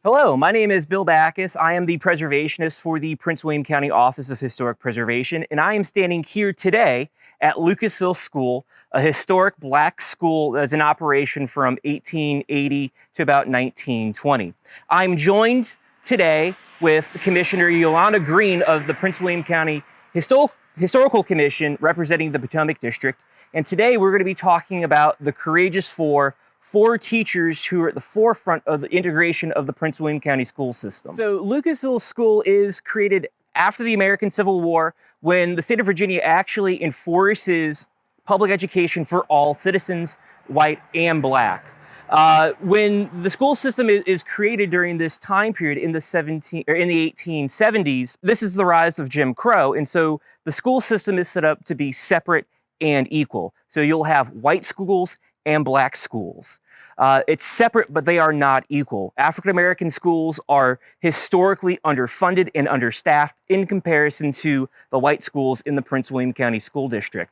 Hello, my name is Bill Backus. I am the Preservationist for the Prince William County Office of Historic Preservation, and I am standing here today at Lucasville School, a historic black school that's in operation from 1880 to about 1920. I'm joined today with Commissioner Yolanda Green of the Prince William County Historical Commission representing the Potomac District, and today we're going to be talking about the Courageous four teachers who are at the forefront of the integration of the Prince William County school system. So Lucasville School is created after the American Civil War, when the state of Virginia actually enforces public education for all citizens, white and black. When the school system is created during this time period in the 1870s, this is the rise of Jim Crow, and so the school system is set up to be separate and equal. So you'll have white schools and black schools. It's separate, but they are not equal. African-American schools are historically underfunded and understaffed in comparison to the white schools in the Prince William County School District.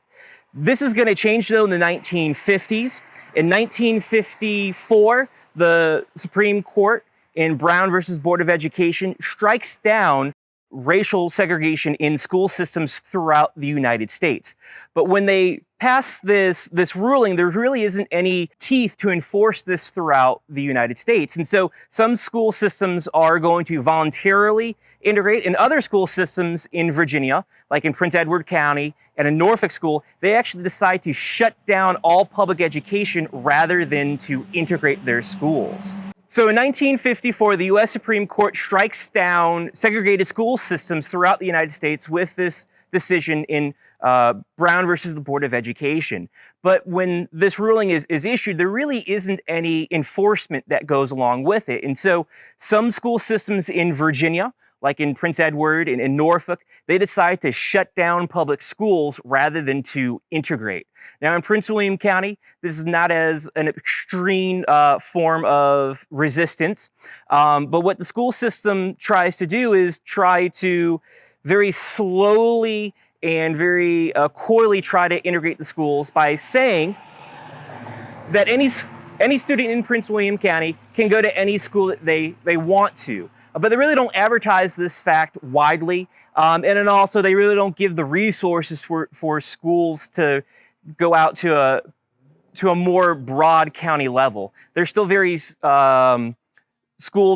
This is going to change, though, in the 1950s. In 1954, the Supreme Court in Brown versus Board of Education strikes down racial segregation in school systems throughout the United States. But when they pass this ruling, there really isn't any teeth to enforce this throughout the United States. And so some school systems are going to voluntarily integrate, and other school systems in Virginia, like in Prince Edward County and in Norfolk School, they actually decide to shut down all public education rather than to integrate their schools. So in 1954, the U.S. Supreme Court strikes down segregated school systems throughout the United States with this decision in Brown versus the Board of Education. But when this ruling is issued, there really isn't any enforcement that goes along with it. And so some school systems in Virginia, like in Prince Edward and in Norfolk, they decide to shut down public schools rather than to integrate. Now in Prince William County, this is not as an extreme form of resistance, but what the school system tries to do is try to very slowly and very coyly try to integrate the schools by saying that any student in Prince William County can go to any school that they want to. But they really don't advertise this fact widely. And then also they really don't give the resources for schools to go out to a more broad county level. They're still very schooled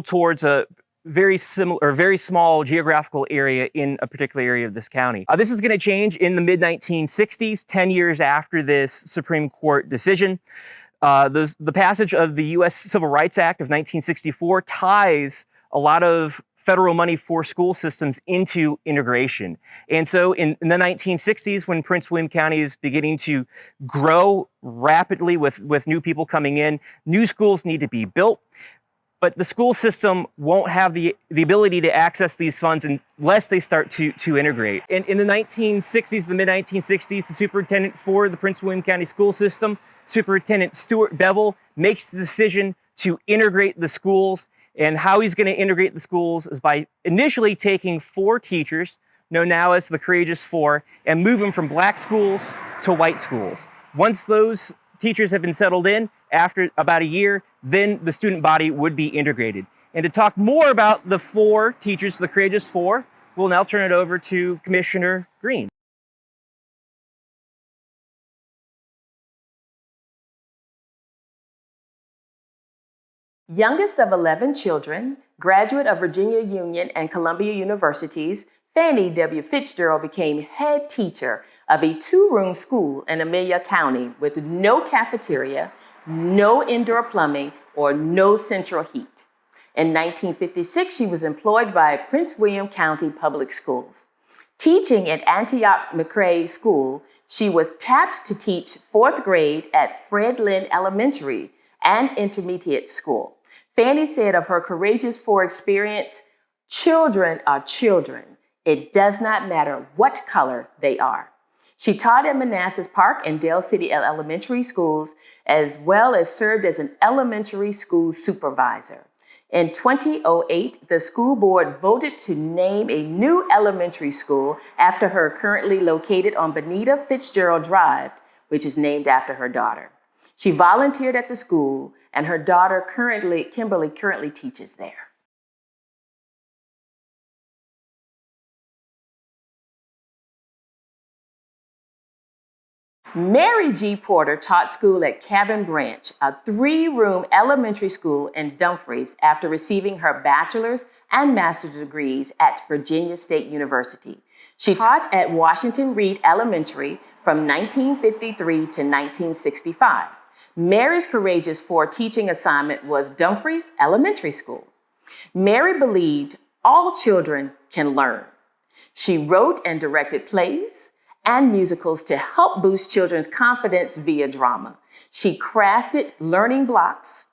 towards a very similar or very small geographical area in a particular area of this county. This is going to change in the mid-1960s, 10 years after this Supreme Court decision. The passage of the U.S. Civil Rights Act of 1964 ties a lot of federal money for school systems into integration. And so in the 1960s, when Prince William County is beginning to grow rapidly with new people coming in, new schools need to be built. But the school system won't have the ability to access these funds unless they start to integrate. In the 1960s, the mid-1960s, the superintendent for the Prince William County school system, Superintendent Stuart Bevel, makes the decision to integrate the schools. And how he's going to integrate the schools is by initially taking 4 teachers, known now as the Courageous Four, and move them from black schools to white schools. Once those teachers have been settled in, after about a year, then the student body would be integrated. And to talk more about the 4 teachers, the Courageous Four, we'll now turn it over to Commissioner Green. Youngest of 11 children, graduate of Virginia Union and Columbia Universities, Fannie W Fitzgerald became head teacher of a 2-room school in Amelia County with no cafeteria, no indoor plumbing, or no central heat. In 1956, she was employed by Prince William County Public Schools. Teaching at Antioch McCrae School, she was tapped to teach 4th grade at Fred Lynn Elementary and Intermediate School. Fannie said of her Courageous Four experience, "Children are children. It does not matter what color they are." She taught at Manassas Park and Dale City Elementary Schools, as well as served as an elementary school supervisor. In 2008, the school board voted to name a new elementary school after her, currently located on Bonita Fitzgerald Drive, which is named after her daughter. She volunteered at the school, and her daughter Kimberly currently teaches there. Mary G. Porter taught school at Cabin Branch, a 3-room elementary school in Dumfries, after receiving her bachelor's and master's degrees at Virginia State University. She taught at Washington Reed Elementary from 1953 to 1965. Mary's Courageous 4 teaching assignment was Dumfries Elementary School. Mary believed all children can learn. She wrote and directed plays and musicals to help boost children's confidence via drama. She crafted learning blocks,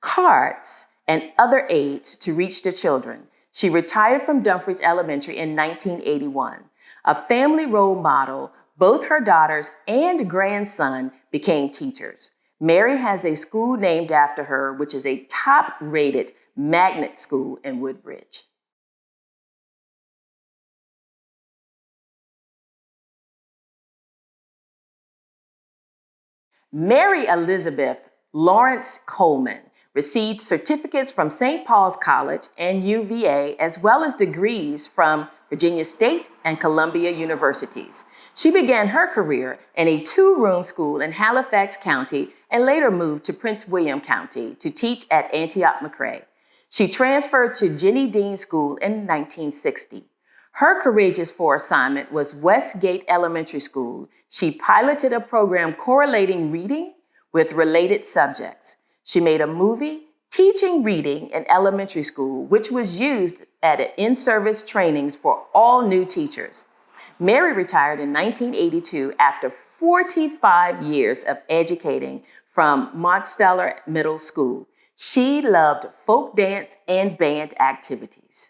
cards, and other aids to reach the children. She retired from Dumfries Elementary in 1981. A family role model, both her daughters and grandson became teachers. Mary has a school named after her, which is a top-rated magnet school in Woodbridge. Mary Elizabeth Lawrence Coleman received certificates from St. Paul's College and UVA, as well as degrees from Virginia State and Columbia Universities. She began her career in a 2-room school in Halifax County and later moved to Prince William County to teach at Antioch-McCrae. She transferred to Jenny Dean School in 1960. Her Courageous 4 assignment was Westgate Elementary School. She piloted a program correlating reading with related subjects. She made a movie teaching reading in elementary school, which was used at in-service trainings for all new teachers. Mary retired in 1982 after 45 years of educating from Montstellar Middle School. She loved folk dance and band activities.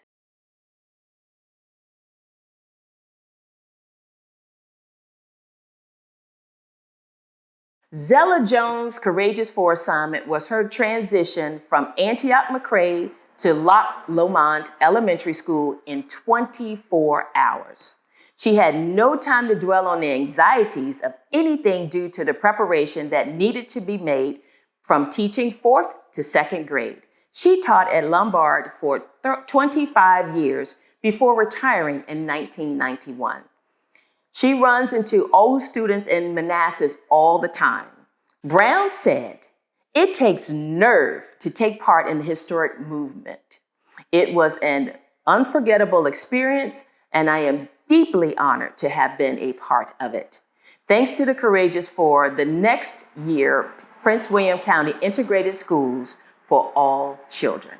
Zella Jones' Courageous 4 assignment was her transition from Antioch-McCrae to Loch Lomond Elementary School in 24 hours. She had no time to dwell on the anxieties of anything due to the preparation that needed to be made from teaching 4th to 2nd grade. She taught at Lombard for 25 years before retiring in 1991. She runs into old students in Manassas all the time. Brown said, "It takes nerve to take part in the historic movement. It was an unforgettable experience, and I am deeply honored to have been a part of it." Thanks to the Courageous 4, the next year, Prince William County integrated schools for all children.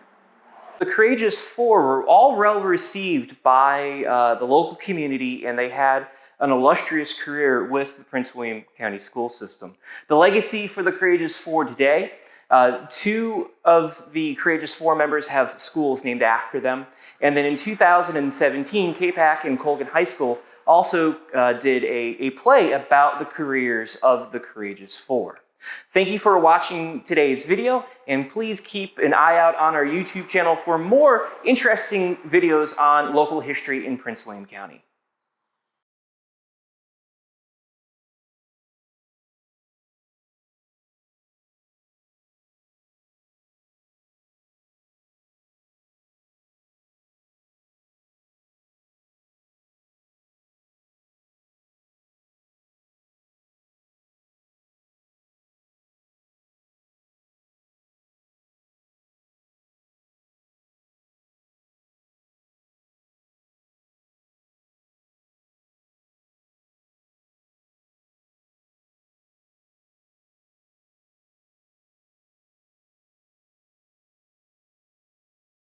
The Courageous 4 were all well received by the local community, and they had an illustrious career with the Prince William County school system. The legacy for the Courageous 4 today, 2 of the Courageous 4 members have schools named after them. And then in 2017, Capac and Colgan High School also did a play about the careers of the Courageous 4. Thank you for watching today's video, and please keep an eye out on our YouTube channel for more interesting videos on local history in Prince William County.